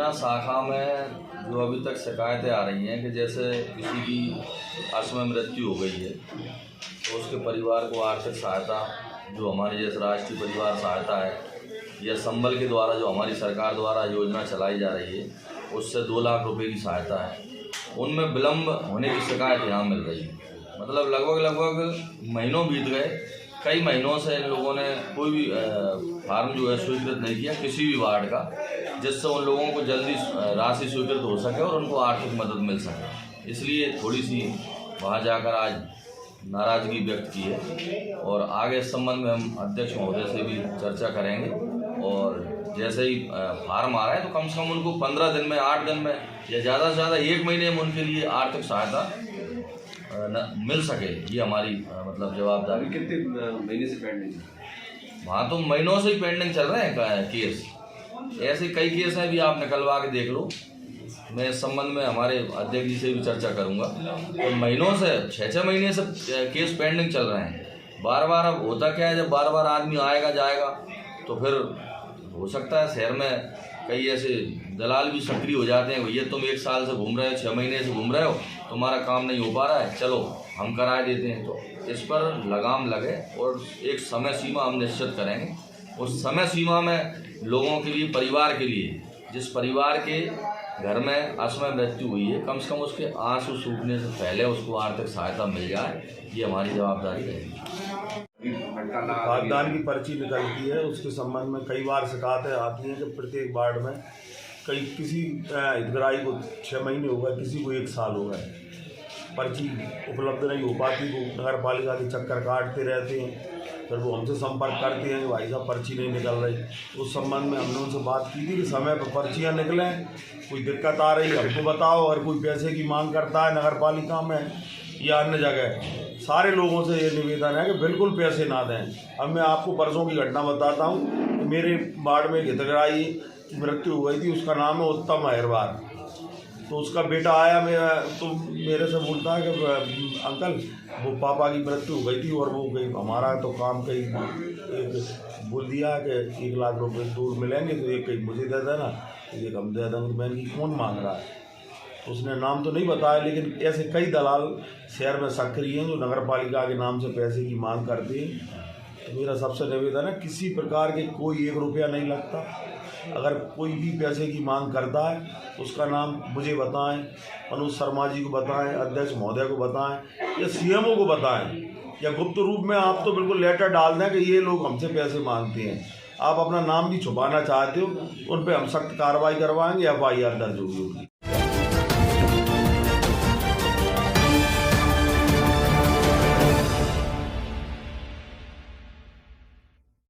मेरा शाखा में जो अभी तक शिकायतें आ रही हैं कि जैसे किसी की असमय मृत्यु हो गई है तो उसके परिवार को आर्थिक सहायता जो हमारी जैसे राष्ट्रीय परिवार सहायता है या संबल के द्वारा जो हमारी सरकार द्वारा योजना चलाई जा रही है उससे 2 लाख रुपए की सहायता है, उनमें विलम्ब होने की शिकायत यहाँ मिल रही है। मतलब लगभग महीनों बीत गए, कई महीनों से इन लोगों ने कोई भी फार्म जो है स्वीकृत नहीं किया किसी भी वार्ड का, जिससे उन लोगों को जल्दी राशि स्वीकृत हो सके और उनको आर्थिक मदद मिल सके। इसलिए थोड़ी सी वहाँ जाकर आज नाराज़गी व्यक्त की है और आगे इस संबंध में हम अध्यक्ष महोदय से भी चर्चा करेंगे और जैसे ही फार्म आ रहा है तो कम से कम उनको 15 दिन में, 8 दिन में या ज़्यादा से ज़्यादा 1 महीने में उनके लिए आर्थिक सहायता मिल सके, ये हमारी मतलब जवाबदारी। कितने महीने से पेंडिंग है? वहाँ तो महीनों से ही पेंडिंग चल रहे हैं केस, ऐसे कई केस हैं, भी आप निकलवा के देख लो। मैं इस संबंध में हमारे अध्यक्ष जी से भी चर्चा करूंगा। तो महीनों से 6-6 महीने से केस पेंडिंग चल रहे हैं। बार बार अब होता क्या है, जब बार बार आदमी आएगा जाएगा तो फिर हो सकता है शहर में कई ऐसे दलाल भी सक्रिय हो जाते हैं, भैया तुम 1 साल से घूम रहे हो, 6 महीने से घूम रहे हो, तुम्हारा काम नहीं हो पा रहा है, चलो हम करा देते हैं। तो इस पर लगाम लगे और एक समय सीमा हम निश्चित करेंगे। उस समय सीमा में लोगों के लिए, परिवार के लिए, जिस परिवार के घर में असमय मृत्यु हुई है, कम से कम उसके आंसू सूखने से पहले उसको आर्थिक सहायता मिल जाए, ये हमारी जवाबदारी रहेगी। खाद्यान्न की पर्ची निकलती है, उसके संबंध में कई बार शिकायतें आती हैं कि प्रत्येक वार्ड में किसी हितग्राही को 6 महीने हो गए, किसी को 1 साल हो गए, पर्ची उपलब्ध नहीं हो पाती। वो नगर पालिका के चक्कर काटते रहते हैं, फिर वो हमसे संपर्क करते हैं कि भाई साहब पर्ची नहीं निकल रही। उस संबंध में हमने उनसे बात की थी कि समय पर पर्चियाँ निकलें, कोई दिक्कत आ रही है हमको बताओ। अगर कोई पैसे की मांग करता है नगर पालिका में या अन्य जगह, सारे लोगों से ये निवेदन है कि बिल्कुल पैसे ना दें। अब मैं आपको परसों की घटना बताता हूँ कि मेरे वार्ड में हितग्राही की मृत्यु हो गई थी, उसका नाम है उत्तम अहिरवार। तो उसका बेटा आया, तो मेरे से बोलता है कि अंकल वो पापा की मृत्यु हो गई थी और वो कहीं हमारा तो काम कहीं एक बोल दिया कि 1 लाख रुपए दूर मिलेंगे, तो एक कहीं मुझे दे देना, एक हम दे देंगे। तो मैंने कौन मांग रहा है, तो उसने नाम तो नहीं बताया, लेकिन ऐसे कई दलाल शहर में सक्रिय हैं जो नगर पालिका के नाम से पैसे की मांग करते हैं। तो मेरा सबसे निवेदन है, किसी प्रकार के कोई 1 रुपया नहीं लगता। अगर कोई भी पैसे की मांग करता है उसका नाम मुझे बताएं, अनुज शर्मा जी को बताएं, अध्यक्ष महोदय को बताएं या सीएमओ को बताएं, या गुप्त रूप में आप तो बिल्कुल लेटर डाल दें कि ये लोग हमसे पैसे मांगते हैं। आप अपना नाम भी छुपाना चाहते हो, उन पर हम सख्त कार्रवाई करवाएंगे, FIR दर्ज होगी।